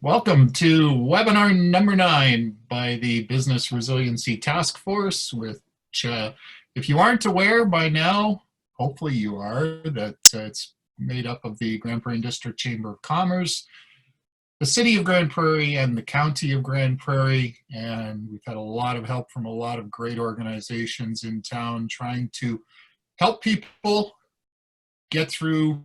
Welcome to webinar number 9 by the Business Resiliency Task Force, which, if you aren't aware by now, hopefully you are, that it's made up of the Grand Prairie District Chamber of Commerce, the City of Grand Prairie, and the County of Grand Prairie. And we've had a lot of help from a lot of great organizations in town trying to help people get through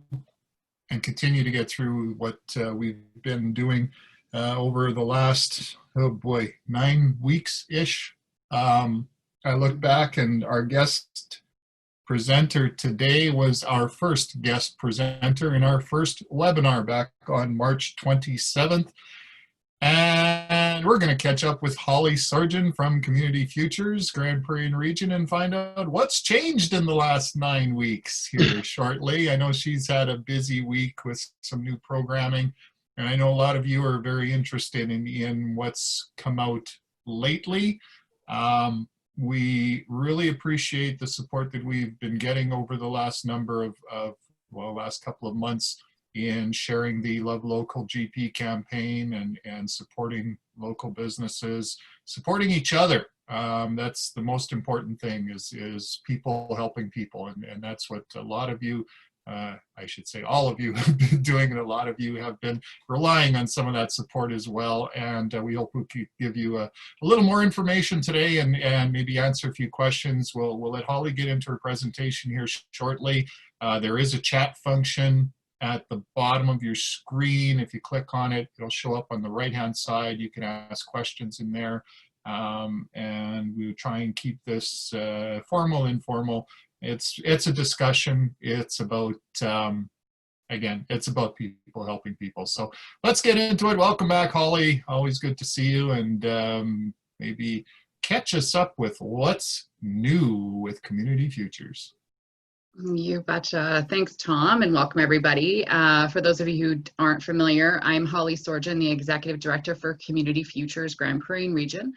and continue to get through what we've been doing over the last, 9 weeks-ish. I look back and our guest presenter today was our first guest presenter in our first webinar back on March 27th. And we're going to catch up with Holly Sargent from Community Futures, Grand Prairie and Region, and find out what's changed in the last 9 weeks here shortly. I know she's had a busy week with some new programming, and I know a lot of you are very interested in what's come out lately. We really appreciate the support that we've been getting over the last last couple of months in sharing the Love Local GP campaign and supporting local businesses, supporting each other. That's the most important thing is people helping people. And that's what a lot of you, I should say all of you have been doing, and a lot of you have been relying on some of that support as well. And we hope we can give you a little more information today and maybe answer a few questions. We'll let Holly get into her presentation here shortly. There is a chat function at the bottom of your screen. If you click on it, it'll show up on the right-hand side. You can ask questions in there. And we try and keep this formal, informal. It's a discussion. It's about, again, it's about people helping people. So let's get into it. Welcome back, Holly. Always good to see you. And maybe catch us up with what's new with Community Futures. You betcha. Thanks, Tom, and welcome everybody. For those of you who aren't familiar, I'm Holly Sargent, the Executive Director for Community Futures Grand Prairie and Region.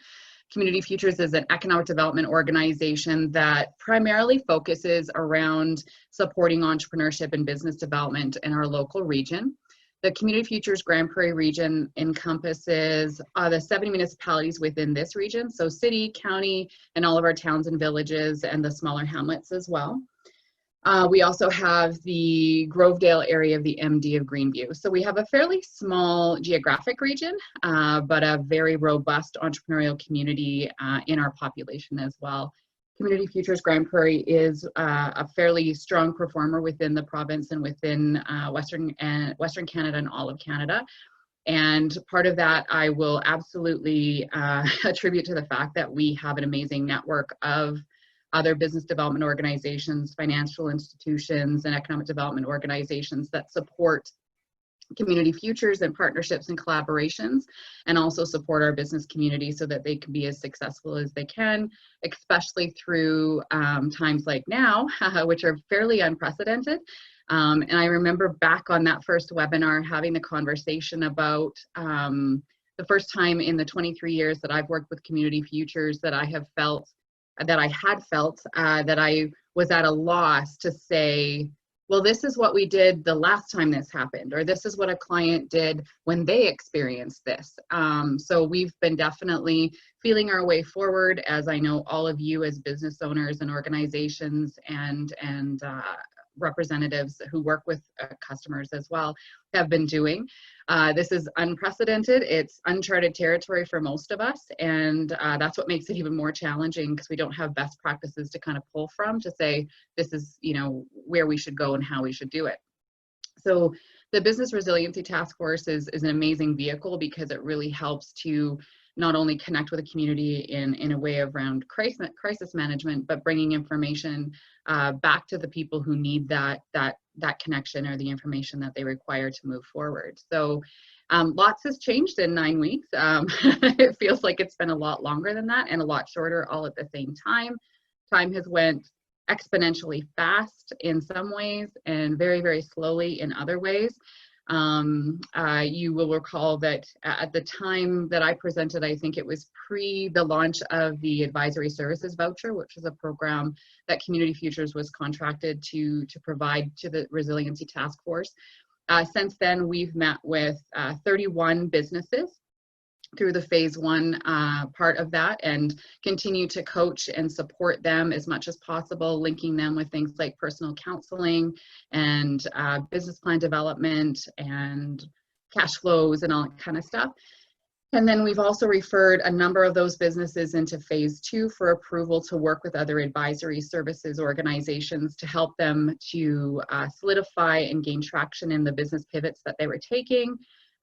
Community Futures is an economic development organization that primarily focuses around supporting entrepreneurship and business development in our local region. The Community Futures Grand Prairie region encompasses the 70 municipalities within this region, so city, county, and all of our towns and villages and the smaller hamlets as well. We also have the Grovedale area of the MD of Greenview. So we have a fairly small geographic region, but a very robust entrepreneurial community in our population as well. Community Futures Grand Prairie is a fairly strong performer within the province and within Western Canada and all of Canada. And part of that I will absolutely attribute to the fact that we have an amazing network of other business development organizations, financial institutions, and economic development organizations that support Community Futures and partnerships and collaborations, and also support our business community so that they can be as successful as they can, especially through times like now, which are fairly unprecedented. And I remember back on that first webinar having the conversation about the first time in the 23 years that I've worked with Community Futures that I had felt that I was at a loss to say, well, this is what we did the last time this happened, or this is what a client did when they experienced this. So we've been definitely feeling our way forward, as I know all of you as business owners and organizations and representatives who work with customers as well have been doing. This is unprecedented. It's uncharted territory for most of us, and that's what makes it even more challenging because we don't have best practices to kind of pull from to say this is, where we should go and how we should do it. So the Business Resiliency Task Force is an amazing vehicle because it really helps to not only connect with the community in a way around crisis management, but bringing information back to the people who need that connection or the information that they require to move forward. So lots has changed in 9 weeks. It feels like it's been a lot longer than that and a lot shorter all at the same time. Time has went exponentially fast in some ways and very, very slowly in other ways. You will recall that at the time that I presented, I think it was pre the launch of the Advisory Services Voucher, which is a program that Community Futures was contracted to provide to the Resiliency Task Force. Since then, we've met with 31 businesses through the phase one part of that, and continue to coach and support them as much as possible, linking them with things like personal counseling and business plan development and cash flows and all that kind of stuff. And then we've also referred a number of those businesses into phase two for approval to work with other advisory services organizations to help them to solidify and gain traction in the business pivots that they were taking,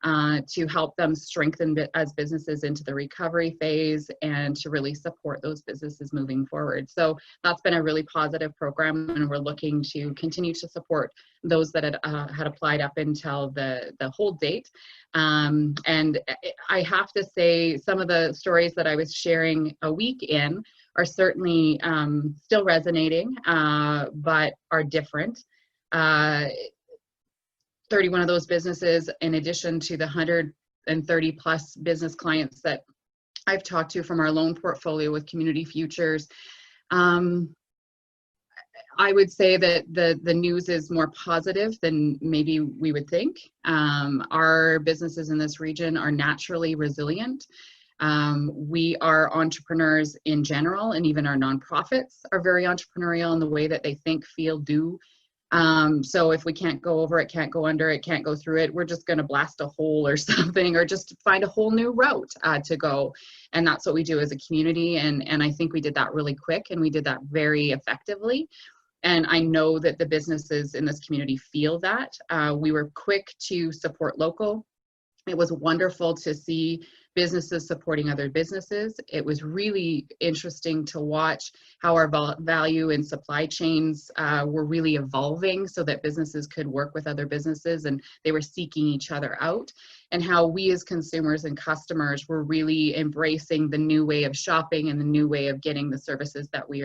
to help them strengthen as businesses into the recovery phase, and to really support those businesses moving forward. So that's been a really positive program, and we're looking to continue to support those that had applied up until the hold date. And I have to say, some of the stories that I was sharing a week in are certainly still resonating, but are different. 31 of those businesses, in addition to the 130 plus business clients that I've talked to from our loan portfolio with Community Futures, I would say that the news is more positive than maybe we would think. Our businesses in this region are naturally resilient. We are entrepreneurs in general, and even our nonprofits are very entrepreneurial in the way that they think, feel, do. So if we can't go over it, can't go under it, can't go through it, we're just going to blast a hole or something, or just find a whole new route to go. And that's what we do as a community. And I think we did that really quick, and we did that very effectively. And I know that the businesses in this community feel that. We were quick to support local. It was wonderful to see businesses supporting other businesses. It was really interesting to watch how our value and supply chains were really evolving, so that businesses could work with other businesses and they were seeking each other out, and how we as consumers and customers were really embracing the new way of shopping and the new way of getting the services that we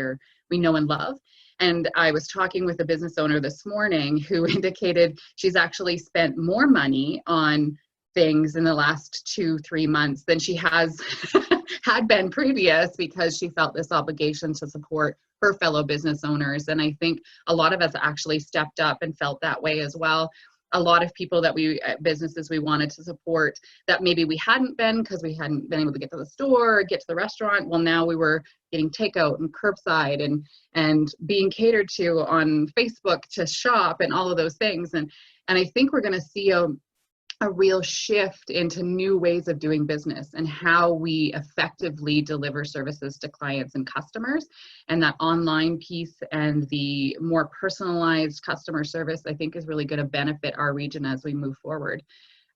know and love. And I was talking with a business owner this morning who indicated she's actually spent more money on things in the last 2-3 months than she has had been previous, because she felt this obligation to support her fellow business owners. And I think a lot of us actually stepped up and felt that way as well. A lot of people that businesses we wanted to support that maybe we hadn't been, because we hadn't been able to get to the store or get to the restaurant. Well, now we were getting takeout and curbside and being catered to on Facebook to shop and all of those things. And I think we're going to see a real shift into new ways of doing business and how we effectively deliver services to clients and customers. And that online piece and the more personalized customer service, I think, is really going to benefit our region as we move forward.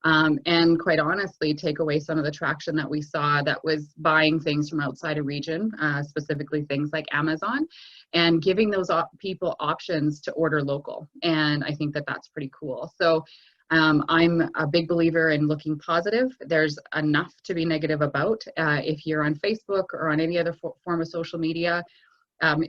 And quite honestly, take away some of the traction that we saw that was buying things from outside a region, specifically things like Amazon, and giving those people options to order local. And I think that that's pretty cool. So I'm a big believer in looking positive. There's enough to be negative about. If you're on Facebook or on any other form of social media,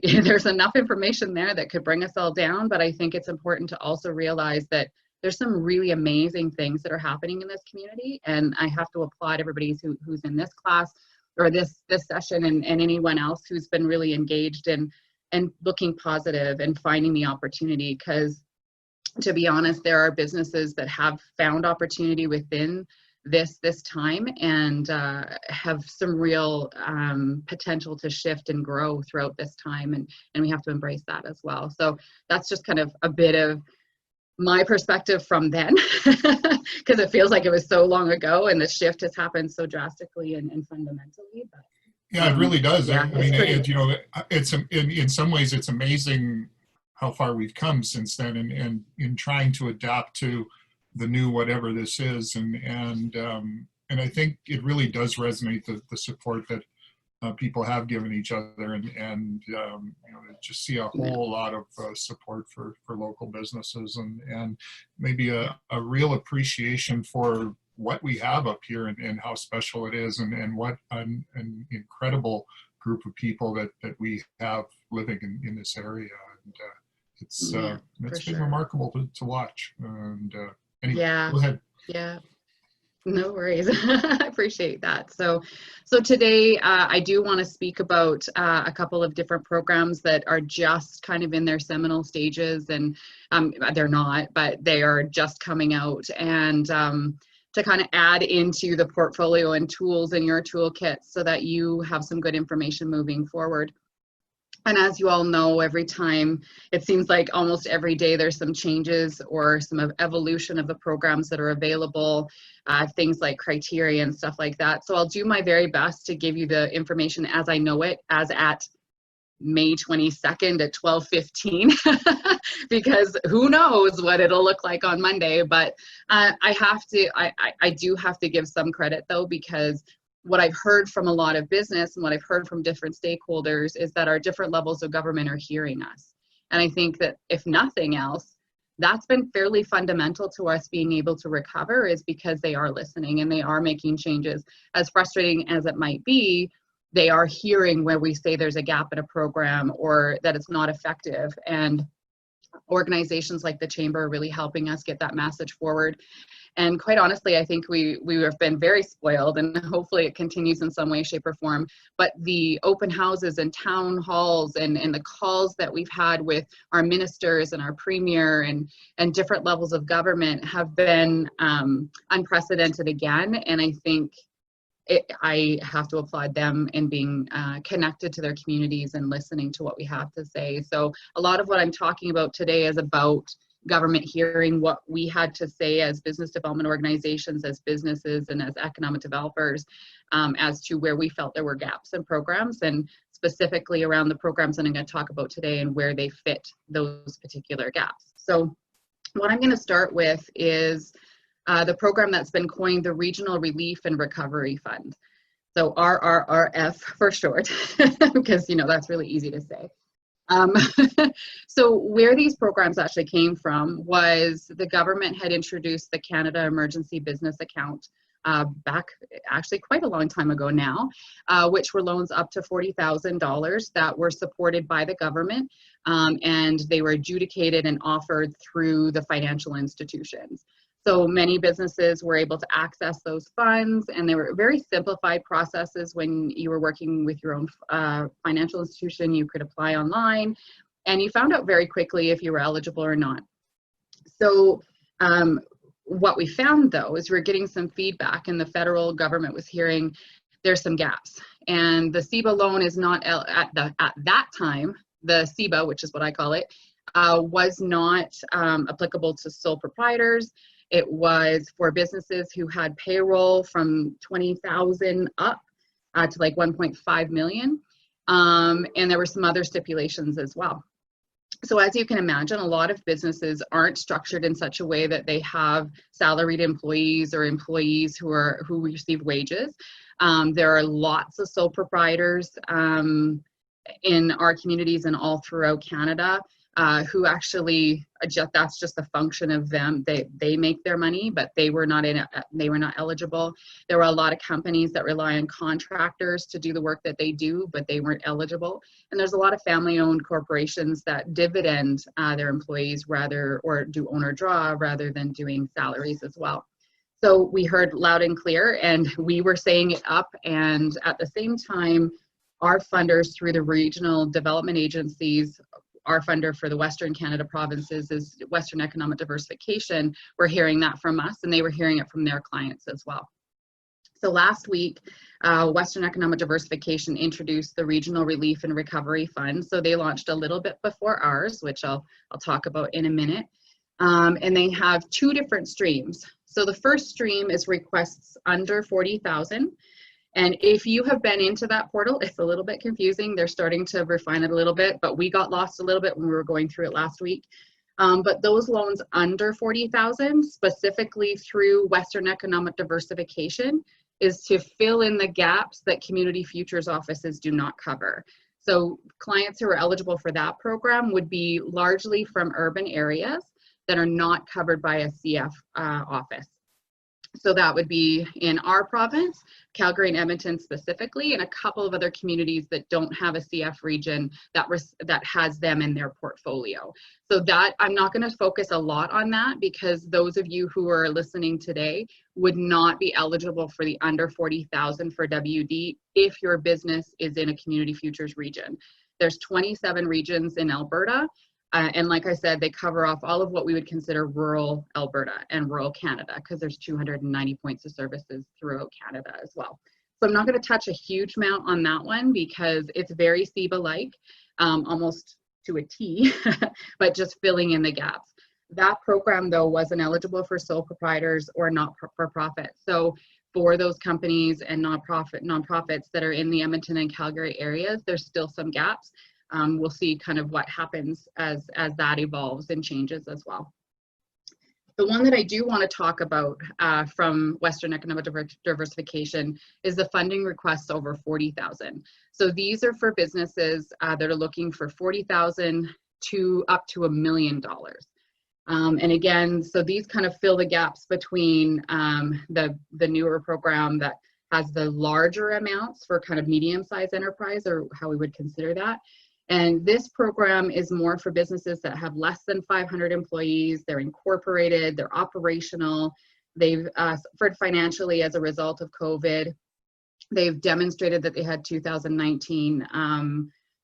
there's enough information there that could bring us all down. But I think it's important to also realize that there's some really amazing things that are happening in this community. And I have to applaud everybody who's in this class or this session, and anyone else who's been really engaged and looking positive and finding the opportunity. Because to be honest, there are businesses that have found opportunity within this time and have some real potential to shift and grow throughout this time, and we have to embrace that as well. So that's just kind of a bit of my perspective from then, because it feels like it was so long ago, and the shift has happened so drastically and fundamentally. But yeah, it really does. Yeah, I mean, it's in some ways it's amazing how far we've come since then, and in trying to adapt to the new whatever this is, and I think it really does resonate, the support that people have given each other, and just see a whole lot of support for local businesses, and maybe a real appreciation for what we have up here and how special it is, and what an incredible group of people that we have living in this area. And it's been sure. remarkable to watch. And anyway, Yeah. go ahead. Yeah. No worries. I appreciate that. So today I do want to speak about a couple of different programs that are just kind of in their seminal stages, and they're not, but they are just coming out, and to kind of add into the portfolio and tools in your toolkit so that you have some good information moving forward. And as you all know, every time, it seems like almost every day there's some changes or some evolution of the programs that are available, things like criteria and stuff like that. So I'll do my very best to give you the information as I know it, as at May 22nd at 12:15, because who knows what it'll look like on Monday. But I do have to give some credit though, because what I've heard from a lot of business and what I've heard from different stakeholders is that our different levels of government are hearing us. And I think that if nothing else, that's been fairly fundamental to us being able to recover, is because they are listening and they are making changes. As frustrating as it might be, they are hearing where we say there's a gap in a program or that it's not effective. And organizations like the Chamber are really helping us get that message forward. And quite honestly, I think we have been very spoiled, and hopefully it continues in some way, shape, or form. But the open houses and town halls and the calls that we've had with our ministers and our premier and different levels of government have been unprecedented again. And I think I have to applaud them in being connected to their communities and listening to what we have to say. So a lot of what I'm talking about today is about government hearing what we had to say as business development organizations, as businesses, and as economic developers, as to where we felt there were gaps in programs, and specifically around the programs that I'm going to talk about today and where they fit those particular gaps. So what I'm going to start with is the program that's been coined the Regional Relief and Recovery Fund. So RRRF for short, because that's really easy to say. So where these programs actually came from was the government had introduced the Canada Emergency Business Account back actually quite a long time ago now, which were loans up to $40,000 that were supported by the government, and they were adjudicated and offered through the financial institutions. So many businesses were able to access those funds, and they were very simplified processes. When you were working with your own financial institution, you could apply online, and you found out very quickly if you were eligible or not. So what we found though is we're getting some feedback, and the federal government was hearing there's some gaps, and the Seba loan is not at that time, the Seba, which is what I call it, was not applicable to sole proprietors. It was for businesses who had payroll from 20,000 up to like 1.5 million. And there were some other stipulations as well. So as you can imagine, a lot of businesses aren't structured in such a way that they have salaried employees or employees who receive wages. There are lots of sole proprietors in our communities and all throughout Canada who actually that's just a function of them. They make their money, but they were not eligible. There were a lot of companies that rely on contractors to do the work that they do, but they weren't eligible. And there's a lot of family-owned corporations that dividend their employees or do owner draw rather than doing salaries as well. So we heard loud and clear, and we were saying it up, and at the same time, our funders through the regional development agencies, our funder for the Western Canada provinces is Western Economic Diversification. We're hearing that from us, and they were hearing it from their clients as well. So last week, Western Economic Diversification introduced the Regional Relief and Recovery Fund. So they launched a little bit before ours, which I'll talk about in a minute. And they have two different streams. So the first stream is requests under 40,000. And if you have been into that portal, it's a little bit confusing. They're starting to refine it a little bit, but we got lost a little bit when we were going through it last week. But those loans under 40,000, specifically through Western Economic Diversification, is to fill in the gaps that Community Futures offices do not cover. So clients who are eligible for that program would be largely from urban areas that are not covered by a CF office. So that would be in our province, Calgary and Edmonton specifically, and a couple of other communities that don't have a CF region that has them in their portfolio. So that I'm not going to focus a lot on that, because those of you who are listening today would not be eligible for the under 40,000 for WD if your business is in a Community Futures region. There's 27 regions in Alberta. And like I said, they cover off all of what we would consider rural Alberta and rural Canada, because there's 290 points of services throughout Canada as well. So I'm not going to touch a huge amount on that one because it's very Seba-like, almost to a T, but just filling in the gaps. That program, though, wasn't eligible for sole proprietors or not-for-profit. So for those companies and nonprofits that are in the Edmonton and Calgary areas, there's still some gaps. We'll see kind of what happens as that evolves and changes as well. The one that I do want to talk about from Western Economic Diversification is the funding requests over 40,000. So these are for businesses that are looking for 40,000 to up to $1 million. And again, so these kind of fill the gaps between the newer program that has the larger amounts for kind of medium-sized enterprise, or how we would consider that. And this program is more for businesses that have less than 500 employees, they're incorporated, they're operational, they've suffered financially as a result of COVID. They've demonstrated that they had 2019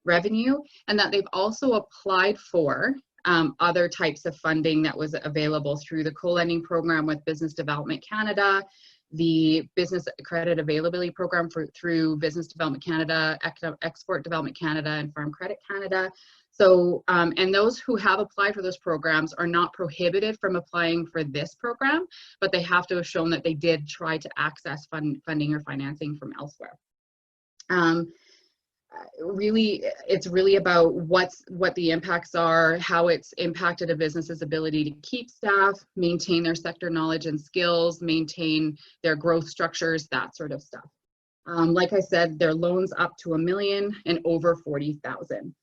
revenue, and that they've also applied for other types of funding that was available through the co-lending program with Business Development Canada, the Business Credit Availability Program through Business Development Canada, Export Development Canada, and Farm Credit Canada. So, and those who have applied for those programs are not prohibited from applying for this program, but they have to have shown that they did try to access funding or financing from elsewhere. Really, it's really about what the impacts are, how it's impacted a business's ability to keep staff, maintain their sector knowledge and skills, maintain their growth structures, that sort of stuff. Like I said, their loans up to $1 million and over 40,000.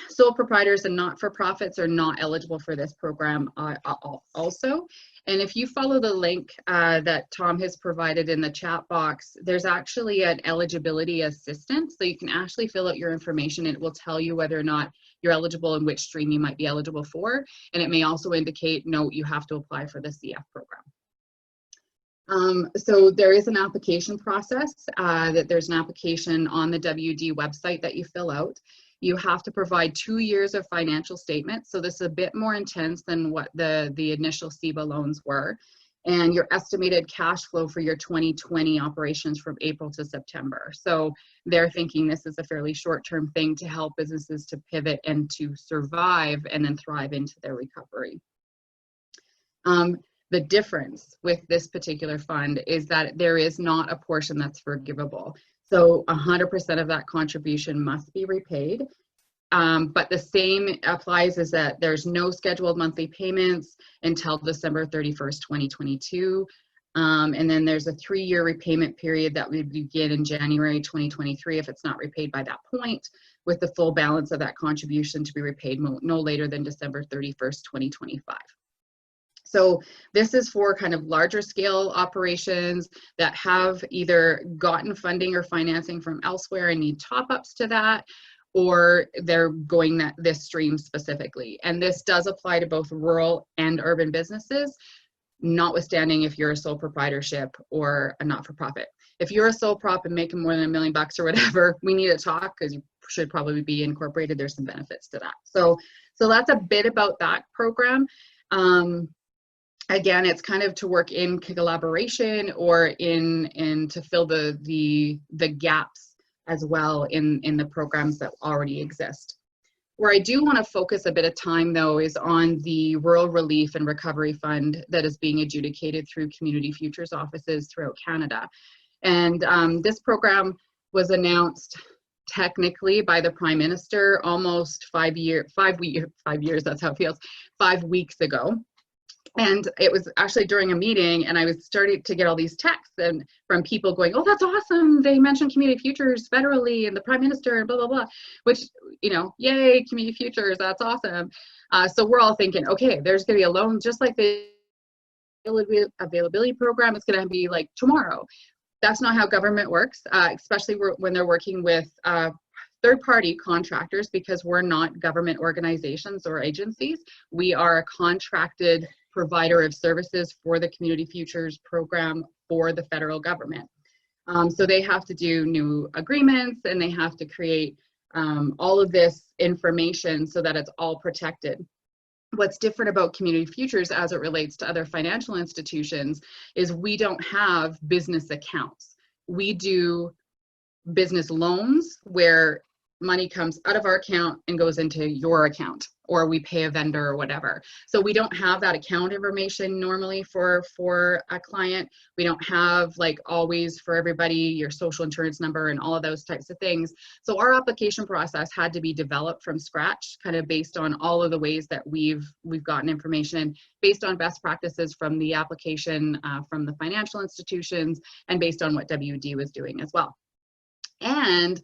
Sole proprietors and not-for-profits are not eligible for this program also. And if you follow the link that Tom has provided in the chat box, there's actually an eligibility assistance. So you can actually fill out your information and it will tell you whether or not you're eligible and which stream you might be eligible for. And it may also indicate, no, you have to apply for the CF program. So there is an application process, that there's an application on the WD website that you fill out. You have to provide 2 years of financial statements. So this is a bit more intense than what the initial Seba loans were. And your estimated cash flow for your 2020 operations from April to September. So they're thinking this is a fairly short-term thing to help businesses to pivot and to survive and then thrive into their recovery. The difference with this particular fund is that there is not a portion that's forgivable. So 100% of that contribution must be repaid. But the same applies, is that there's no scheduled monthly payments until December 31st, 2022. And then there's a 3-year repayment period that would begin in January 2023 if it's not repaid by that point, with the full balance of that contribution to be repaid no later than December 31st, 2025. So this is for kind of larger scale operations that have either gotten funding or financing from elsewhere and need top-ups to that, or they're going this stream specifically. And this does apply to both rural and urban businesses, notwithstanding if you're a sole proprietorship or a not-for-profit. If you're a sole prop and making more than $1 million or whatever, we need to talk, because you should probably be incorporated. There's some benefits to that. So that's a bit about that program. Again, it's kind of to work in collaboration or in to fill the gaps as well in the programs that already exist. Where I do want to focus a bit of time, though, is on the Rural Relief and Recovery Fund that is being adjudicated through Community Futures offices throughout Canada. And this program was announced technically by the Prime Minister almost 5 years, that's how it feels, 5 weeks ago. And it was actually during a meeting, and I was starting to get all these texts and from people going, oh, that's awesome. They mentioned Community Futures federally and the Prime Minister and blah, blah, blah, which, you know, yay, Community Futures, that's awesome. So we're all thinking, okay, there's going to be a loan just like they availability program, it's going to be like tomorrow. That's not how government works, especially when they're working with third-party contractors, because we're not government organizations or agencies. We are a contracted provider of services for the Community Futures program for the federal government. So they have to do new agreements, and they have to create all of this information so that it's all protected. What's different about Community Futures as it relates to other financial institutions is we don't have business accounts. We do business loans where money comes out of our account and goes into your account, or we pay a vendor or whatever. So we don't have that account information normally for a client. We don't have, like, always for everybody your social insurance number and all of those types of things. So our application process had to be developed from scratch, kind of based on all of the ways that we've gotten information, based on best practices from the application from the financial institutions, and based on what WD was doing as well. And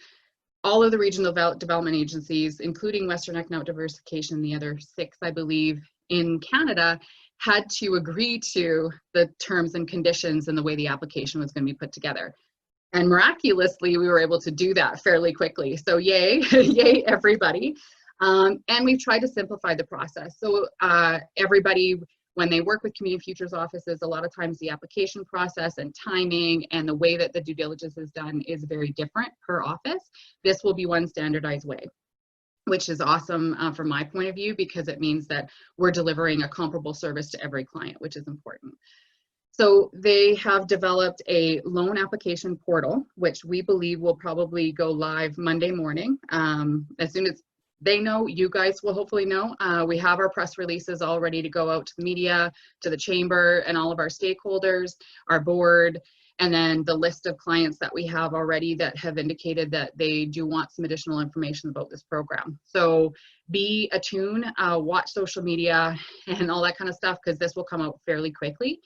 all of the regional development agencies, including Western Economic Diversification, the other 6, I believe, in Canada, had to agree to the terms and conditions and the way the application was going to be put together. And miraculously, we were able to do that fairly quickly. So yay, yay everybody. And we've tried to simplify the process. So everybody, when they work with Community Futures offices, a lot of times the application process and timing and the way that the due diligence is done is very different per office. This will be one standardized way, which is awesome from my point of view, because it means that we're delivering a comparable service to every client, which is important. So they have developed a loan application portal, which we believe will probably go live Monday morning. As soon as they know, you guys will hopefully know. We have our press releases all ready to go out to the media, to the chamber, and all of our stakeholders, our board, and then the list of clients that we have already that have indicated that they do want some additional information about this program. So be attuned, watch social media and all that kind of stuff, because this will come out fairly quickly.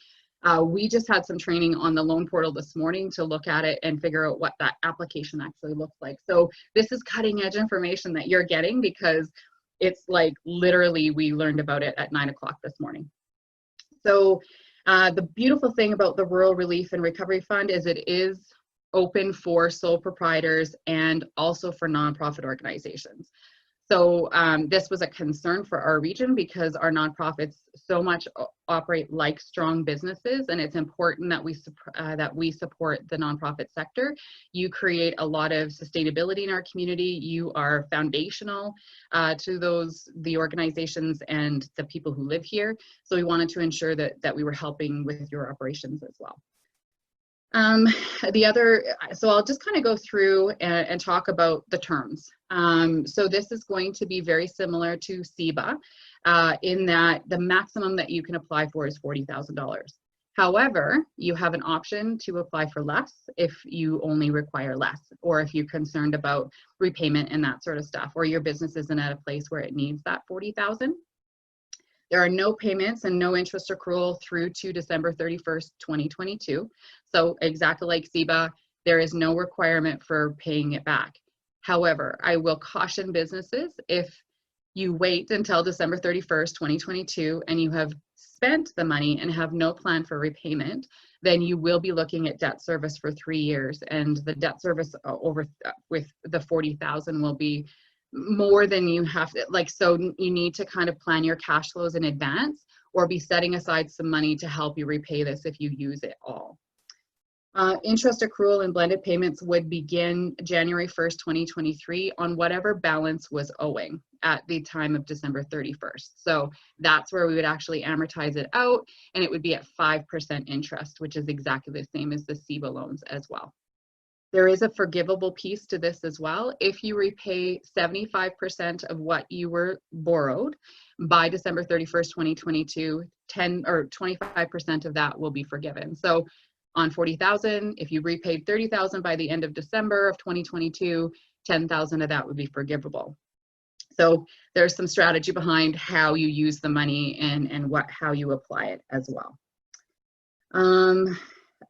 We just had some training on the loan portal this morning to look at it and figure out what that application actually looks like. So this is cutting edge information that you're getting, because it's like literally we learned about it at 9 o'clock this morning. So the beautiful thing about the Rural Relief and Recovery Fund is it is open for sole proprietors and also for nonprofit organizations. So this was a concern for our region, because our nonprofits so much operate like strong businesses, and it's important that we support the nonprofit sector. You create a lot of sustainability in our community. You are foundational to the organizations and the people who live here. So we wanted to ensure that we were helping with your operations as well. So I'll just kind of go through and talk about the terms. So this is going to be very similar to Seba in that the maximum that you can apply for is $40,000. However, you have an option to apply for less if you only require less, or if you're concerned about repayment and that sort of stuff, or your business isn't at a place where it needs that $40,000. There are no payments and no interest accrual through to December 31st, 2022. So exactly like Seba, there is no requirement for paying it back. However, I will caution businesses, if you wait until December 31st, 2022, and you have spent the money and have no plan for repayment, then you will be looking at debt service for 3 years, and the debt service with the $40,000 will be more than you have to, so you need to kind of plan your cash flows in advance, or be setting aside some money to help you repay this if you use it all. Interest accrual and blended payments would begin January 1st, 2023 on whatever balance was owing at the time of December 31st. So that's where we would actually amortize it out, and it would be at 5% interest, which is exactly the same as the Seba loans as well. There is a forgivable piece to this as well. If you repay 75% of what you were borrowed by December 31st, 2022, 25% of that will be forgiven. So on $40,000, if you repaid $30,000 by the end of December of 2022, $10,000 of that would be forgivable. So there's some strategy behind how you use the money and how you apply it as well.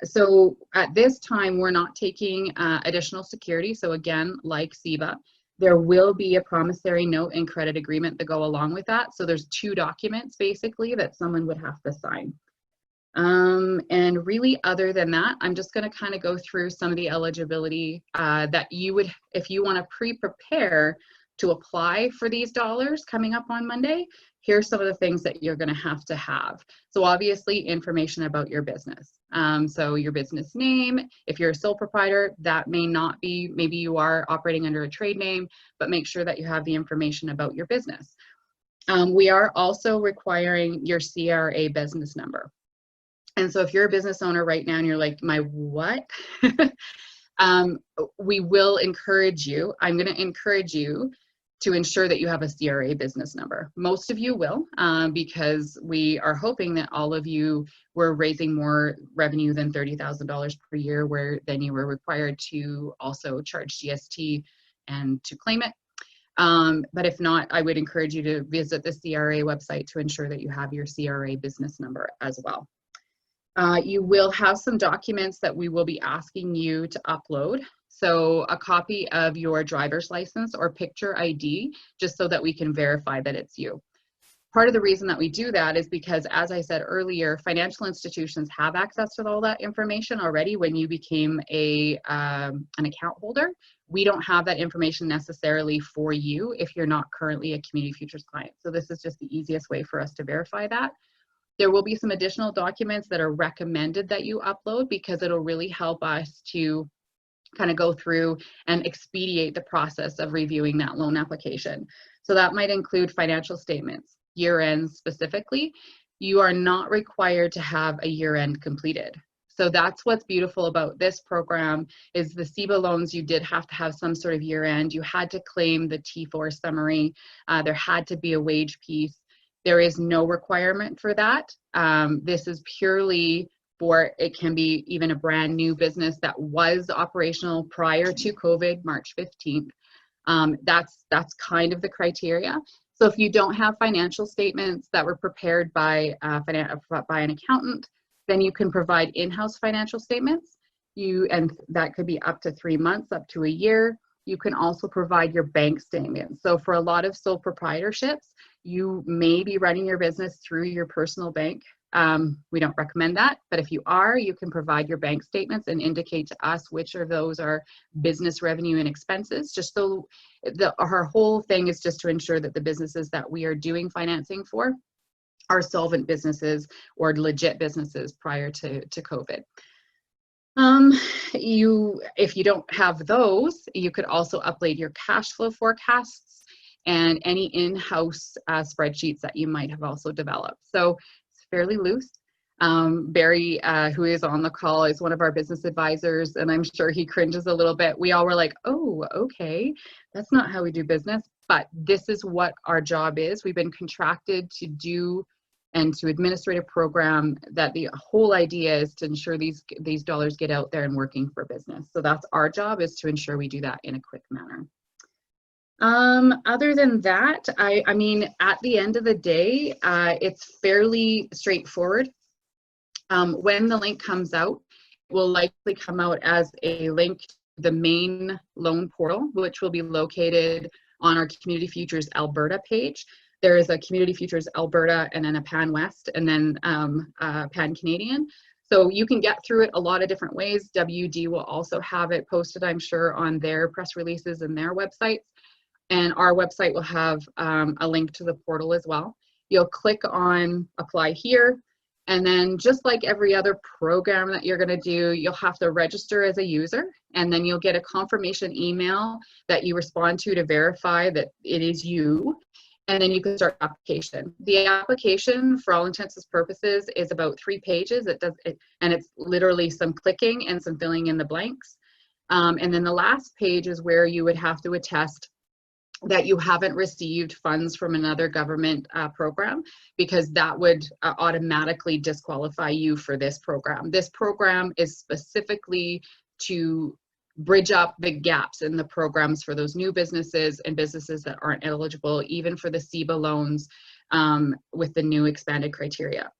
So at this time, we're not taking additional security. So again, like Seba, there will be a promissory note and credit agreement that go along with that. So there's 2 documents basically that someone would have to sign. And really, other than that, I'm just going to kind of go through some of the eligibility that you would, if you want to pre-prepare to apply for these dollars coming up on Monday. Here's some of the things that you're going to have. So obviously, information about your business. So your business name, if you're a sole proprietor, that may not be, maybe you are operating under a trade name, but make sure that you have the information about your business. We are also requiring your CRA business number. And so if you're a business owner right now and you're like, my what? We will encourage you, I'm going to encourage you to ensure that you have a CRA business number. Most of you will, because we are hoping that all of you were raising more revenue than $30,000 per year, where then you were required to also charge GST and to claim it. But if not, I would encourage you to visit the CRA website to ensure that you have your CRA business number as well. You will have some documents that we will be asking you to upload. So a copy of your driver's license or picture ID, just so that we can verify that it's you. Part of the reason that we do that is because, as I said earlier, financial institutions have access to all that information already when you became an account holder. We don't have that information necessarily for you if you're not currently a Community Futures client. So this is just the easiest way for us to verify that. There will be some additional documents that are recommended that you upload, because it'll really help us to kind of go through and expedite the process of reviewing that loan application. So that might include financial statements, year-end specifically. You are not required to have a year-end completed. So that's what's beautiful about this program, is the Seba loans, you did have to have some sort of year-end. You had to claim the T4 summary. There had to be a wage piece. There is no requirement for that. This is purely for, it can be even a brand new business that was operational prior to COVID, March 15th. That's kind of the criteria. So if you don't have financial statements that were prepared by an accountant, then you can provide in-house financial statements. And that could be up to 3 months, up to a year. You can also provide your bank statements. So for a lot of sole proprietorships, you may be running your business through your personal bank. We don't recommend that, but if you are, you can provide your bank statements and indicate to us which of those are business revenue and expenses, just so our whole thing is just to ensure that the businesses that we are doing financing for are solvent businesses or legit businesses prior to COVID. If you don't have those, you could also upload your cash flow forecasts and any in-house spreadsheets that you might have also developed. So it's fairly loose. Barry, who is on the call, is one of our business advisors, and I'm sure he cringes a little bit. We all were like, oh, okay, that's not how we do business, but this is what our job is. We've been contracted to do and to administrate a program that the whole idea is to ensure these dollars get out there and working for business. So that's our job, is to ensure we do that in a quick manner. Other than that, I mean, at the end of the day, it's fairly straightforward. When the link comes out, it will likely come out as a link to the main loan portal, which will be located on our Community Futures Alberta page. There is a Community Futures Alberta and then a Pan West and then Pan Canadian. So you can get through it a lot of different ways. WD will also have it posted, I'm sure, on their press releases and their websites. And our website will have a link to the portal as well. You'll click on apply here. And then just like every other program that you're gonna do, you'll have to register as a user, and then you'll get a confirmation email that you respond to verify that it is you. And then you can start application. The application, for all intents and purposes, is about 3 pages. And it's literally some clicking and some filling in the blanks. And then the last page is where you would have to attest that you haven't received funds from another government program, because that would automatically disqualify you for this program. This program is specifically to bridge up the gaps in the programs for those new businesses and businesses that aren't eligible, even for the Seba loans with the new expanded criteria.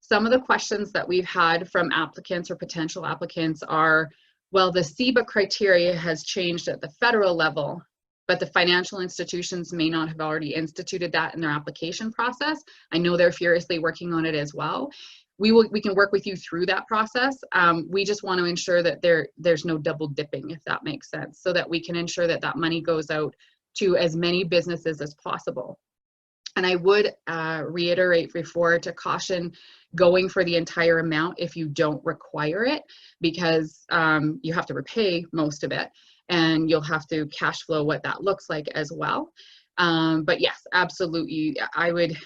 Some of the questions that we've had from applicants or potential applicants are, well, the Seba criteria has changed at the federal level, but the financial institutions may not have already instituted that in their application process. I know they're furiously working on it as well. we can work with you through that process. We just want to ensure that there's no double dipping, if that makes sense, so that we can ensure that that money goes out to as many businesses as possible. And I would reiterate before to caution going for the entire amount if you don't require it, because you have to repay most of it and you'll have to cash flow what that looks like as well. But yes, absolutely. I would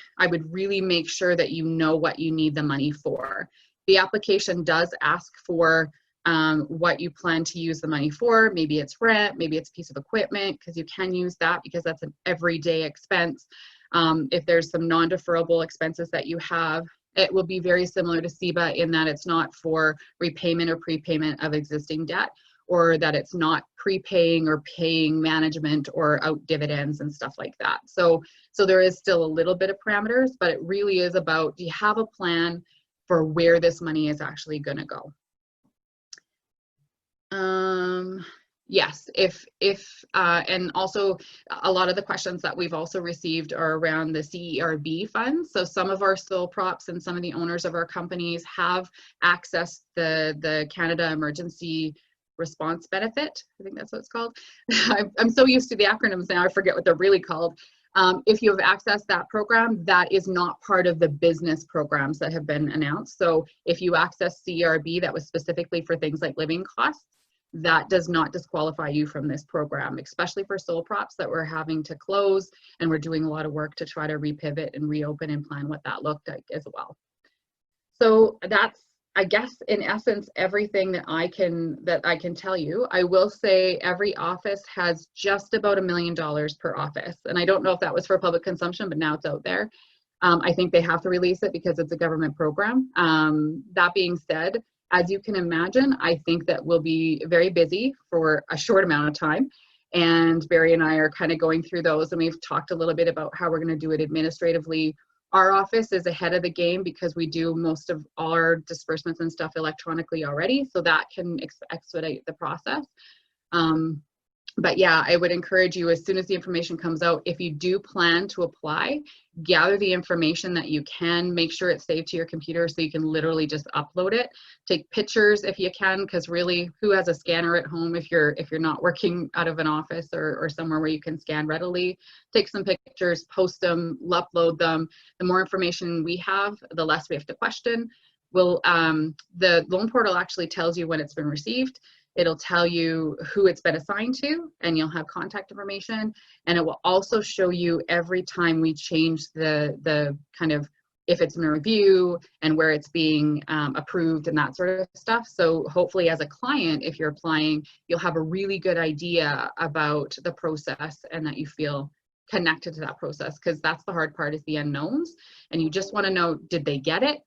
really make sure that you know what you need the money for. The application does ask for what you plan to use the money for. Maybe it's rent, maybe it's a piece of equipment, because you can use that because that's an everyday expense. If there's some non-deferrable expenses that you have, it will be very similar to Seba in that it's not for repayment or prepayment of existing debt, or that it's not prepaying or paying management or out dividends and stuff like that. So there is still a little bit of parameters, but it really is about, do you have a plan for where this money is actually going to go? Yes, and also a lot of the questions that we've also received are around the CERB funds. So some of our sole props and some of the owners of our companies have accessed the Canada Emergency Response Benefit. I think that's what it's called. I'm so used to the acronyms now, I forget what they're really called. If you have accessed that program, that is not part of the business programs that have been announced. So if you access CRB, that was specifically for things like living costs, that does not disqualify you from this program, especially for sole props that we're having to close, and we're doing a lot of work to try to repivot and reopen and plan what that looked like as well. So that's, I guess, in essence, everything that I can tell you. I will say every office has just about $1 million per office, and I don't know if that was for public consumption, but now it's out there. I think they have to release it because it's a government program. That being said, as you can imagine, I think that we'll be very busy for a short amount of time. And Barry and I are kind of going through those, and we've talked a little bit about how we're going to do it administratively. Our office is ahead of the game because we do most of our disbursements and stuff electronically already, so that can expedite the process. But yeah, I would encourage you, as soon as the information comes out, if you do plan to apply, gather the information that you can, make sure it's saved to your computer so you can literally just upload it. Take pictures if you can, because really, who has a scanner at home if you're not working out of an office or somewhere where you can scan readily? Take some pictures, post them, upload them. The more information we have, the less we have to question. The loan portal actually tells you when it's been received. It'll tell you who it's been assigned to, and you'll have contact information. And it will also show you every time we change the kind of, if it's in a review and where it's being approved and that sort of stuff. So hopefully as a client, if you're applying, you'll have a really good idea about the process and that you feel connected to that process, because that's the hard part, is the unknowns. And you just want to know, did they get it?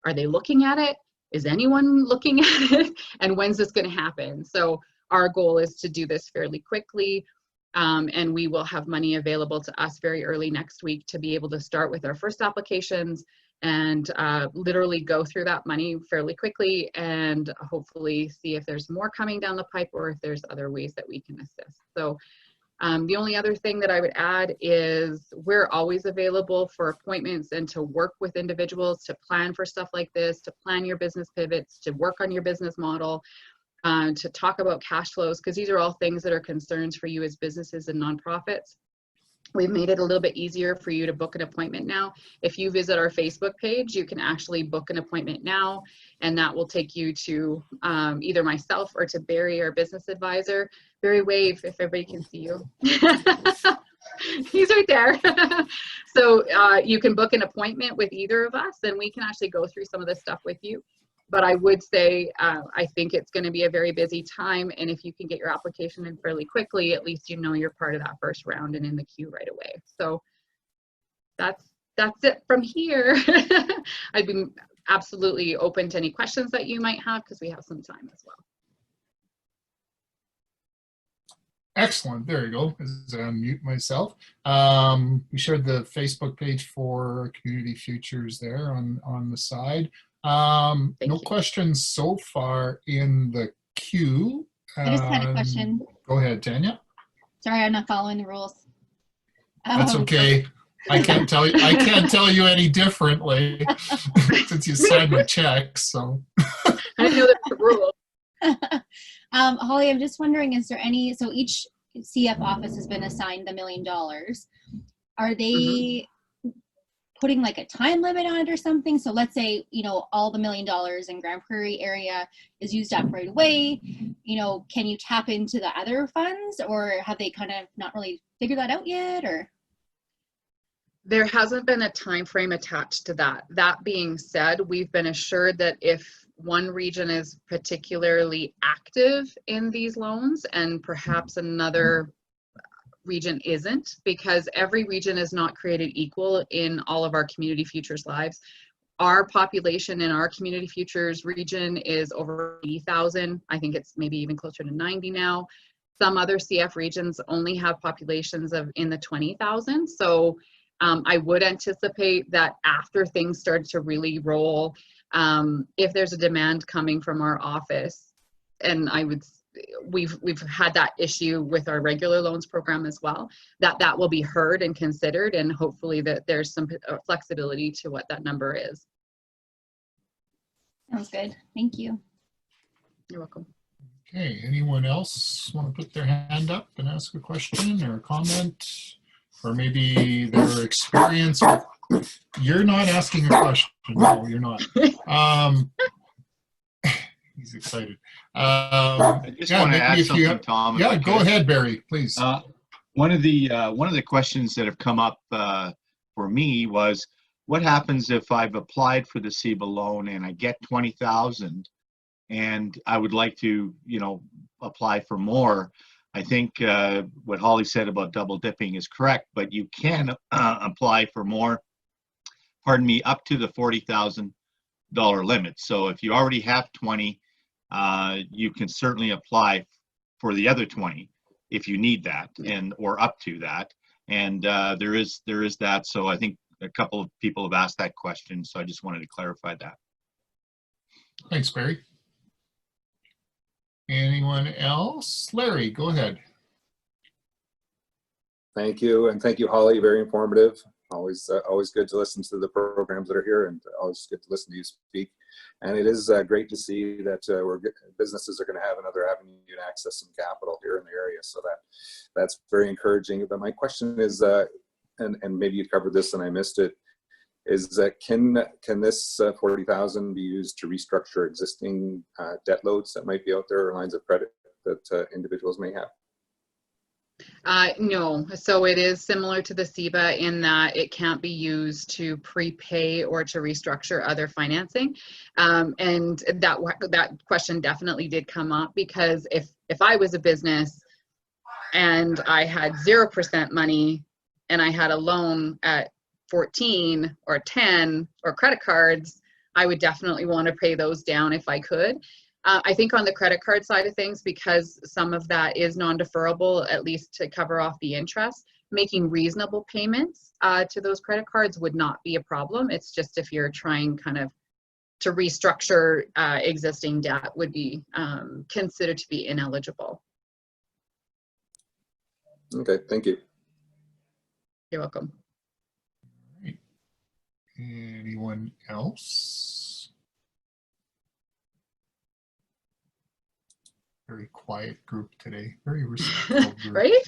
Are they looking at it? Is anyone looking at it? And when's this going to happen? So our goal is to do this fairly quickly, and we will have money available to us very early next week to be able to start with our first applications and literally go through that money fairly quickly, and hopefully see if there's more coming down the pipe or if there's other ways that we can assist. So the only other thing that I would add is we're always available for appointments and to work with individuals to plan for stuff like this, to plan your business pivots, to work on your business model, to talk about cash flows, because these are all things that are concerns for you as businesses and nonprofits. We've made it a little bit easier for you to book an appointment now. If you visit our Facebook page, you can actually book an appointment now, and that will take you to either myself or to Barry, our business advisor. Barry, wave if everybody can see you. He's right there. So you can book an appointment with either of us, and we can actually go through some of this stuff with you. But I would say I think it's going to be a very busy time, and if you can get your application in fairly quickly, at least you know you're part of that first round and in the queue right away. So that's it from here. I'd be absolutely open to any questions that you might have, because we have some time as well. Excellent. There you go. As I unmute myself. We shared the Facebook page for Community Futures there on the side. No questions so far in the queue. I just had a question. Go ahead, Tanya. Sorry, I'm not following the rules. That's okay. I can't tell you any differently since you signed my check. So I know the rule. Holly, I'm just wondering, is there any, so each CF office has been assigned $1 million. Are they putting like a time limit on it or something? So let's say, you know, all the $1 million in Grand Prairie area is used up right away. You know, can you tap into the other funds, or have they kind of not really figured that out yet? Or There hasn't been a time frame attached to that. That being said, we've been assured that if one region is particularly active in these loans and perhaps another region isn't, because every region is not created equal in all of our community futures lives. Our population in our community futures region is over 80,000. I think it's maybe even closer to 90 now. Some other CF regions only have populations of in the 20,000. So I would anticipate that after things start to really roll, if there's a demand coming from our office, and we've had that issue with our regular loans program as well, that will be heard and considered, and hopefully that there's some flexibility to what that number is. sounds good. Thank you. You're welcome. okay, anyone else want to put their hand up and ask a question or a comment, or maybe their experience? You're not asking a question. No, you're not. He's excited. I just want to add something, Tom. Yeah, go ahead, Barry, please. One of the questions that have come up for me was, what happens if I've applied for the Seba loan and I get 20,000, and I would like to, you know, apply for more? I think what Holly said about double dipping is correct, but you can apply for more, pardon me, up to the $40,000 limit. So if you already have 20, you can certainly apply for the other 20 if you need that, and or up to that. And there is that. So I think a couple of people have asked that question, so I just wanted to clarify that. Thanks, Barry. Anyone else? Larry, go ahead. Thank you, and thank you, Holly. Very informative. Always good to listen to the programs that are here, and always good to listen to you speak. And it is great to see that businesses are going to have another avenue to access some capital here in the area. So that's very encouraging. But my question is, and maybe you covered this and I missed it, is that can this 40,000 be used to restructure existing debt loads that might be out there, or lines of credit that individuals may have? No, so it is similar to the Seba in that it can't be used to prepay or to restructure other financing. And that question definitely did come up, because if I was a business and I had 0% money and I had a loan at 14 or 10 or credit cards, I would definitely want to pay those down if I could. I think on the credit card side of things, because some of that is non-deferrable, at least to cover off the interest, making reasonable payments to those credit cards would not be a problem. It's just if you're trying kind of to restructure existing debt would be considered to be ineligible. Okay, thank you. You're welcome. All right. Anyone else? Very quiet group today. Very respectful group. Right?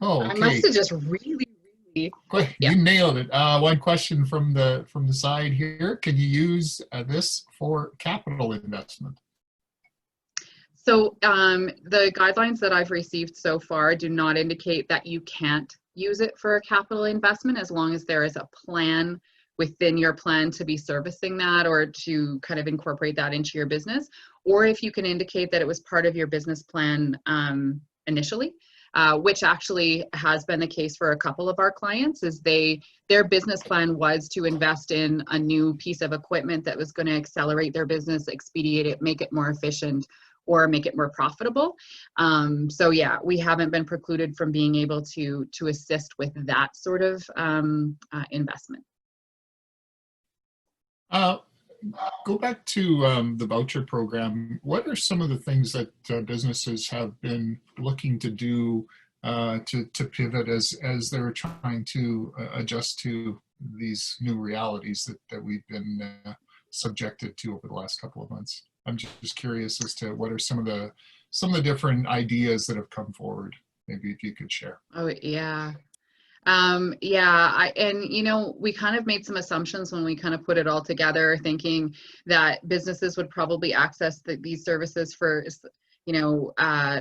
Oh, okay. I must have just really You nailed it. One question from the side here. Can you use this for capital investment? So the guidelines that I've received so far do not indicate that you can't use it for a capital investment, as long as there is a plan within your plan to be servicing that or to kind of incorporate that into your business, or if you can indicate that it was part of your business plan initially, which actually has been the case for a couple of our clients. Is their business plan was to invest in a new piece of equipment that was going to accelerate their business, expedite it, make it more efficient, or make it more profitable. So yeah, we haven't been precluded from being able to assist with that sort of investment. Go back to the voucher program. What are some of the things that businesses have been looking to do to pivot as they're trying to adjust to these new realities that we've been subjected to over the last couple of months. I'm just curious as to what are some of the different ideas that have come forward. Maybe if you could share. Oh, yeah. And you know, we kind of made some assumptions when we kind of put it all together, thinking that businesses would probably access these services for, you know,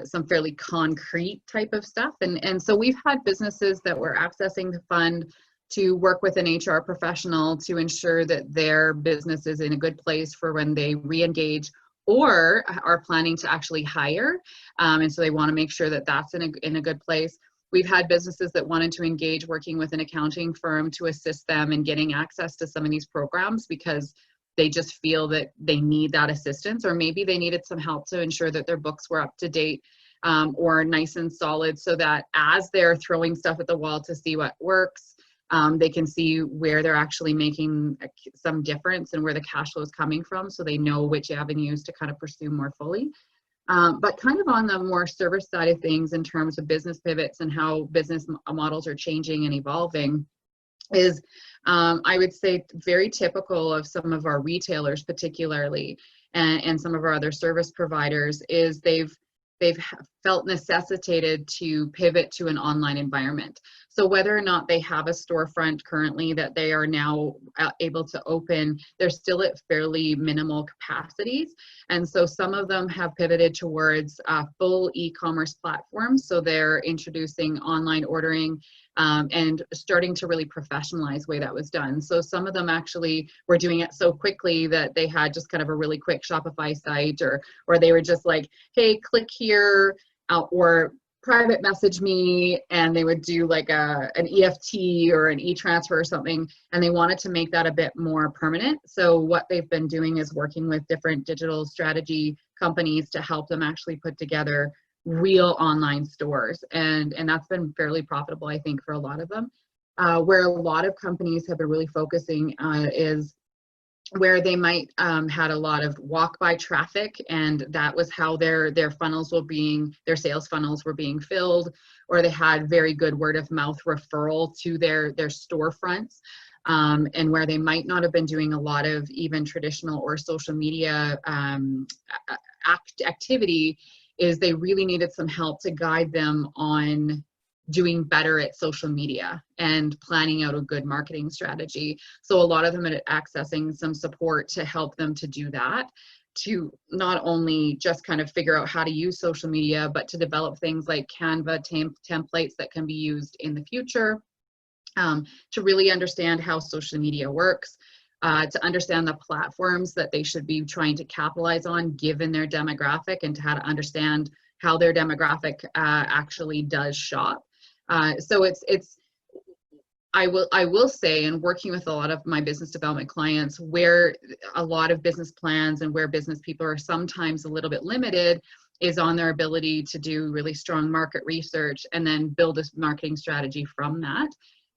some fairly concrete type of stuff. And so we've had businesses that were accessing the fund to work with an HR professional to ensure that their business is in a good place for when they re-engage or are planning to actually hire. And so they want to make sure that that's in a good place. We've had businesses that wanted to engage working with an accounting firm to assist them in getting access to some of these programs because they just feel that they need that assistance, or maybe they needed some help to ensure that their books were up to date or nice and solid, so that as they're throwing stuff at the wall to see what works, they can see where they're actually making some difference and where the cash flow is coming from, so they know which avenues to kind of pursue more fully. But kind of on the more service side of things, in terms of business pivots and how business models are changing and evolving, is I would say very typical of some of our retailers particularly, and some of our other service providers, is they've felt necessitated to pivot to an online environment. So whether or not they have a storefront currently that they are now able to open, they're still at fairly minimal capacities. And so some of them have pivoted towards full e-commerce platforms. So they're introducing online ordering and starting to really professionalize the way that was done. So some of them actually were doing it so quickly that they had just kind of a really quick Shopify site, or they were just like, hey, click here, or private message me, and they would do like an EFT or an e-transfer or something, and they wanted to make that a bit more permanent. So what they've been doing is working with different digital strategy companies to help them actually put together real online stores, and that's been fairly profitable, I think, for a lot of them. Where a lot of companies have been really focusing is where they might had a lot of walk-by traffic, and that was how their funnels were being, their sales funnels were being filled, or they had very good word-of-mouth referral to their storefronts, and where they might not have been doing a lot of even traditional or social media activity, is they really needed some help to guide them on doing better at social media and planning out a good marketing strategy. So a lot of them are accessing some support to help them to do that, to not only just kind of figure out how to use social media, but to develop things like Canva templates that can be used in the future, to really understand how social media works, to understand the platforms that they should be trying to capitalize on given their demographic, and to how to understand how their demographic actually does shop. So I will say, in working with a lot of my business development clients, where a lot of business plans and where business people are sometimes a little bit limited is on their ability to do really strong market research and then build a marketing strategy from that.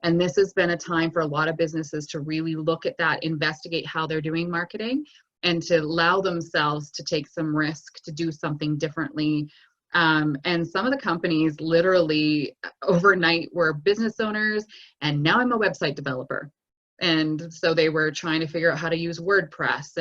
And this has been a time for a lot of businesses to really look at that, investigate how they're doing marketing, and to allow themselves to take some risk to do something differently. And some of the companies literally overnight were business owners, and now I'm a website developer. And so they were trying to figure out how to use WordPress,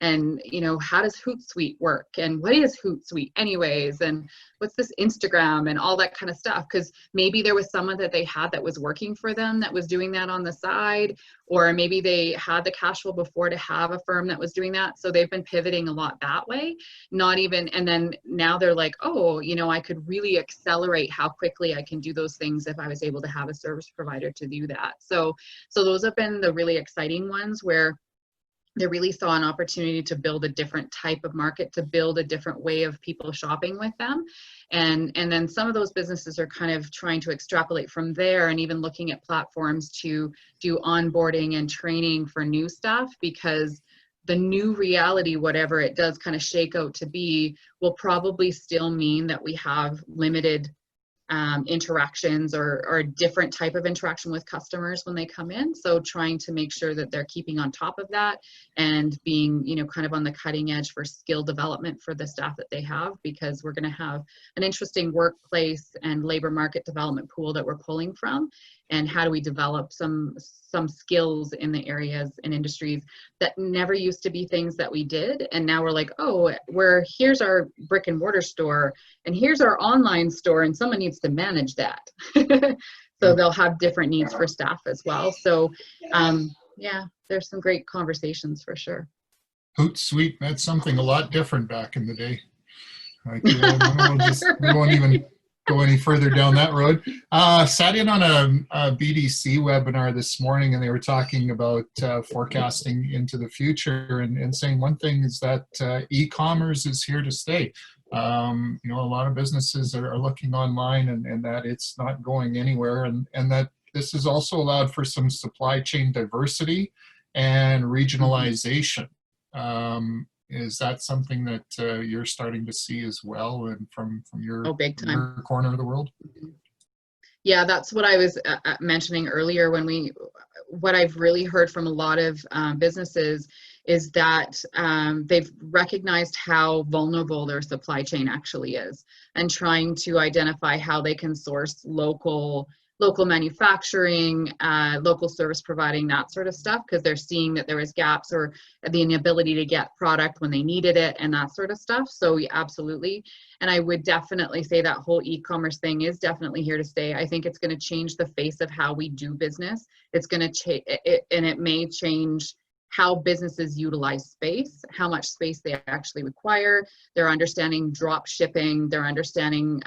and you know, how does Hootsuite work, and what is Hootsuite anyways, and what's this Instagram, and all that kind of stuff. Because maybe there was someone that they had that was working for them that was doing that on the side, or maybe they had the cash flow before to have a firm that was doing that. So they've been pivoting a lot that way. Not even, and then now they're like, oh, you know, I could really accelerate how quickly I can do those things if I was able to have a service provider to do that. So those have been the really exciting ones, where they really saw an opportunity to build a different type of market, to build a different way of people shopping with them. And then some of those businesses are kind of trying to extrapolate from there, and even looking at platforms to do onboarding and training for new stuff, because the new reality, whatever it does kind of shake out to be, will probably still mean that we have limited interactions or a different type of interaction with customers when they come in. So trying to make sure that they're keeping on top of that and being, you know, kind of on the cutting edge for skill development for the staff that they have, because we're going to have an interesting workplace and labor market development pool that we're pulling from. And how do we develop some skills in the areas and industries that never used to be things that we did, and now we're like, oh, here's our brick and mortar store and here's our online store, and someone needs to manage that. So they'll have different needs for staff as well. So yeah, there's some great conversations for sure. Hootsuite, that's something a lot different back in the day. Like, we won't even go any further down that road. Sat in on a BDC webinar this morning, and they were talking about forecasting into the future, and saying one thing is that e-commerce is here to stay. You know, a lot of businesses are looking online, and that it's not going anywhere, and that this has also allowed for some supply chain diversity and regionalization. Is that something that you're starting to see as well, and from your, big time. your corner of the world? Yeah, that's what I was mentioning earlier. What I've really heard from a lot of businesses is that they've recognized how vulnerable their supply chain actually is, and trying to identify how they can source local manufacturing, local service providing, that sort of stuff, because they're seeing that there was gaps or the inability to get product when they needed it and that sort of stuff. So yeah, absolutely. And I would definitely say that whole e-commerce thing is definitely here to stay. I think it's going to change the face of how we do business. It's going to change, and it may change how businesses utilize space, how much space they actually require. They're understanding drop shipping, they're understanding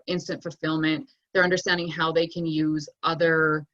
instant fulfillment. They're understanding how they can use other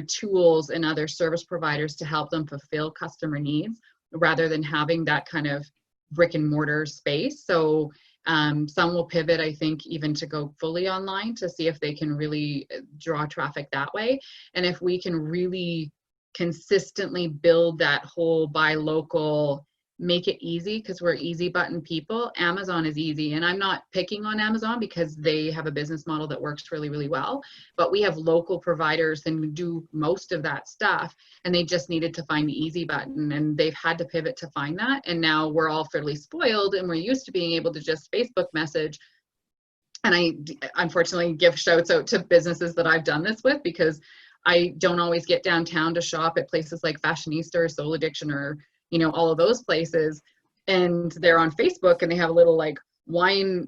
tools and other service providers to help them fulfill customer needs, rather than having that kind of brick and mortar space. So some will pivot, I think, even to go fully online to see if they can really draw traffic that way. And if we can really consistently build that whole buy local, make it easy, because we're easy button people. Amazon is easy, and I'm not picking on Amazon because they have a business model that works really, really well, but we have local providers and do most of that stuff, and they just needed to find the easy button, and they've had to pivot to find that. And now we're all fairly spoiled, and we're used to being able to just Facebook message. And I unfortunately give shouts out to businesses that I've done this with, because I don't always get downtown to shop at places like Fashionista or Soul Addiction or, you know, all of those places, and they're on Facebook and they have a little like wine,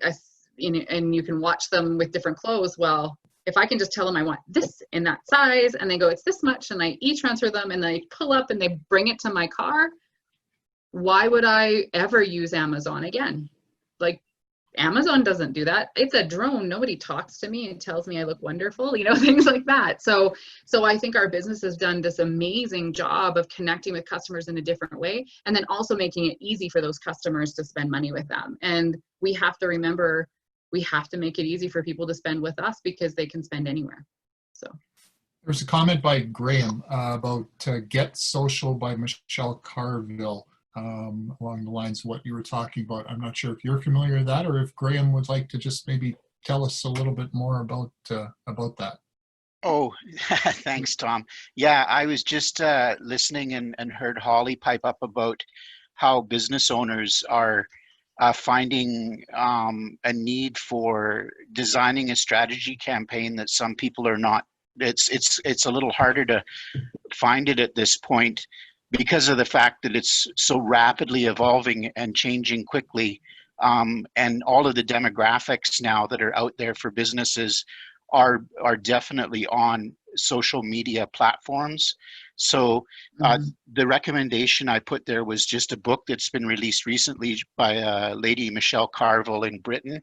and you can watch them with different clothes. Well, if I can just tell them I want this in that size, and they go, it's this much, and I e-transfer them, and they pull up and they bring it to my car, why would I ever use Amazon again? Like, Amazon doesn't do that. It's a drone. Nobody talks to me and tells me I look wonderful, you know, things like that. So I think our business has done this amazing job of connecting with customers in a different way, and then also making it easy for those customers to spend money with them. And we have to remember, we have to make it easy for people to spend with us, because they can spend anywhere. So there's a comment by Graham about Get Social by Michelle Carville. Along the lines of what you were talking about. I'm not sure if you're familiar with that, or if Graham would like to just maybe tell us a little bit more about that. Oh, thanks, Tom. Yeah, I was just listening and heard Holly pipe up about how business owners are finding a need for designing a strategy campaign that some people are not. It's a little harder to find it at this point, because of the fact that it's so rapidly evolving and changing quickly, and all of the demographics now that are out there for businesses are definitely on social media platforms. So the recommendation I put there was just a book that's been released recently by a lady, Michelle Carville, in Britain,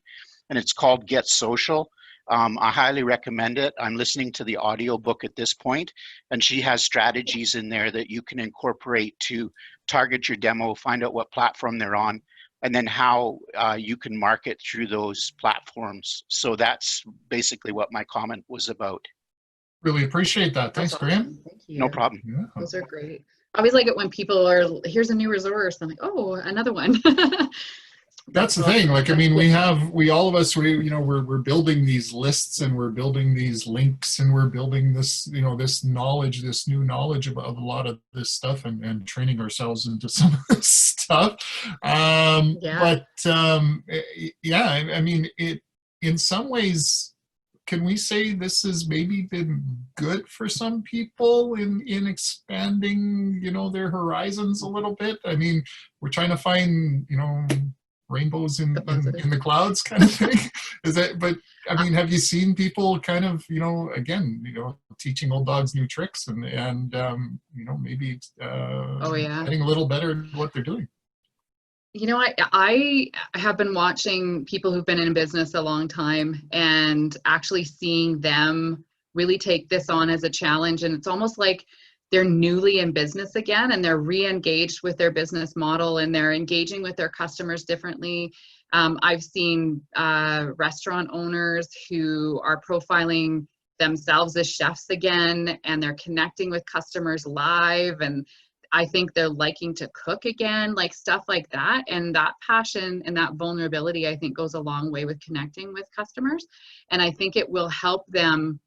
and it's called Get Social. I highly recommend it. I'm listening to the audio book at this point, and she has strategies in there that you can incorporate to target your demo, find out what platform they're on, and then how you can market through those platforms. So that's basically what my comment was about. Really appreciate that. Thanks, That's Graham. awesome. Thank you. No problem. Yeah. Those are great. I always like it when people are, here's a new resource. I'm like, oh, another one. that's the awesome. thing. Like, I mean, That's we all of us, we're building these lists and we're building these links and we're building this, this knowledge, this new knowledge about a lot of this stuff and training ourselves into some of this stuff. Yeah. Yeah, I mean, in some ways, can we say this has maybe been good for some people in expanding, their horizons a little bit? I mean, we're trying to find, rainbows in the clouds kind of thing. Is that, but I mean, have you seen people kind of, again, teaching old dogs new tricks and maybe Oh yeah. getting a little better at what they're doing? I have been watching people who've been in business a long time and actually seeing them really take this on as a challenge. And it's almost like they're newly in business again and they're re-engaged with their business model and they're engaging with their customers differently. I've seen restaurant owners who are profiling themselves as chefs again, and they're connecting with customers live, and I think they're liking to cook again, like stuff like that. And that passion and that vulnerability, I think, goes a long way with connecting with customers. And I think it will help them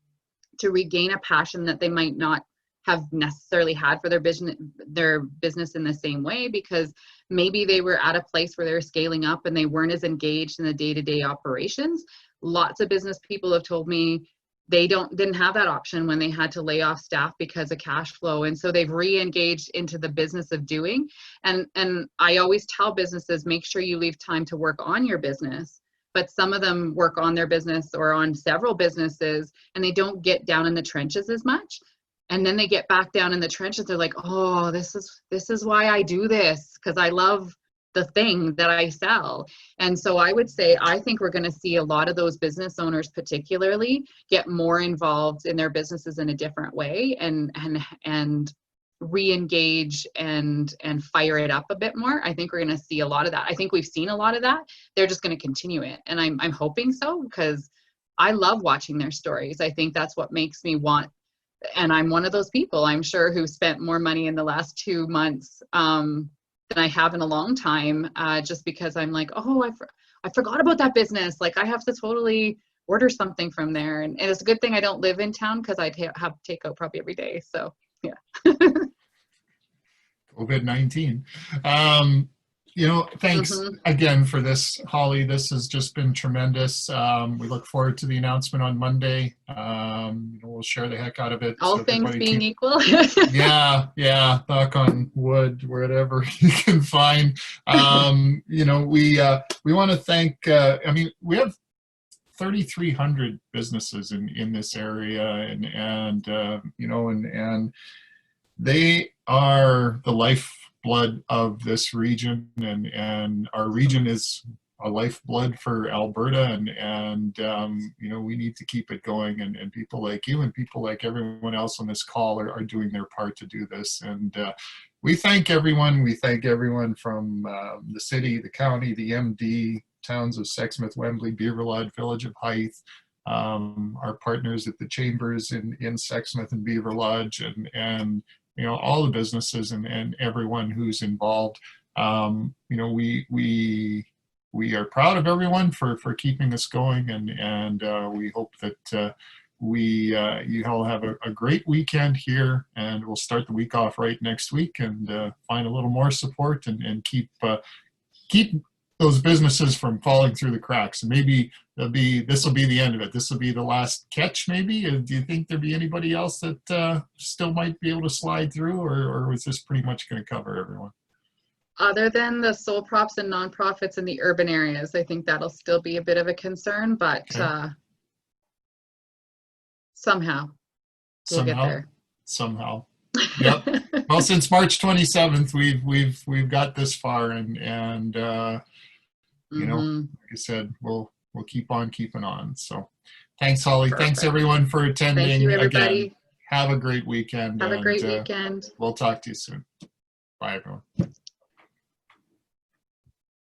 to regain a passion that they might not have necessarily had for their business in the same way, because maybe they were at a place where they were scaling up and they weren't as engaged in the day-to-day operations. Lots of business people have told me they didn't have that option when they had to lay off staff because of cash flow. And so they've re-engaged into the business of doing. And I always tell businesses, make sure you leave time to work on your business. But some of them work on their business or on several businesses and they don't get down in the trenches as much. And then they get back down in the trenches. They're like, oh, this is why I do this, because I love the thing that I sell. And so I would say, I think we're going to see a lot of those business owners particularly get more involved in their businesses in a different way and re-engage and fire it up a bit more. I think we're going to see a lot of that. I think we've seen a lot of that. They're just going to continue it. And I'm hoping so, because I love watching their stories. I think that's what makes me want, and I'm one of those people, I'm sure, who spent more money in the last 2 months than I have in a long time, just because I'm like, oh, I forgot about that business. Like, I have to totally order something from there. And it's a good thing I don't live in town, because I'd have takeout probably every day. So, yeah. COVID-19. Thanks again for this, Holly. This has just been tremendous. We look forward to the announcement on Monday. We'll share the heck out of it. All things being equal. Yeah. Knock on wood, wherever you can find. We want to thank. We have 3,300 businesses in this area, and they are the lifeblood of this region, and our region is a lifeblood for Alberta, and we need to keep it going, and people like you and people like everyone else on this call are doing their part to do this. And we thank everyone. We thank everyone from the city, the county, the MD, towns of Sexsmith, Wembley, Beaverlodge, Village of Hythe, our partners at the chambers in Sexsmith and Beaverlodge, and all the businesses and everyone who's involved. We are proud of everyone for keeping us going, and we hope that you all have a great weekend here, and we'll start the week off right next week and find a little more support and keep those businesses from falling through the cracks. And maybe this will be the end of it. This will be the last catch, maybe. Do you think there'll be anybody else that still might be able to slide through, or was this pretty much going to cover everyone? Other than the sole props and nonprofits in the urban areas, I think that'll still be a bit of a concern, but somehow we'll get there. Somehow. Yep. Well, since March 27th, we've got this far, and like I said, we'll keep on keeping on. So thanks, Holly. Perfect. Thanks everyone for attending. Thank you, everybody. Again, have a great weekend. Have a great weekend. We'll talk to you soon. Bye, everyone.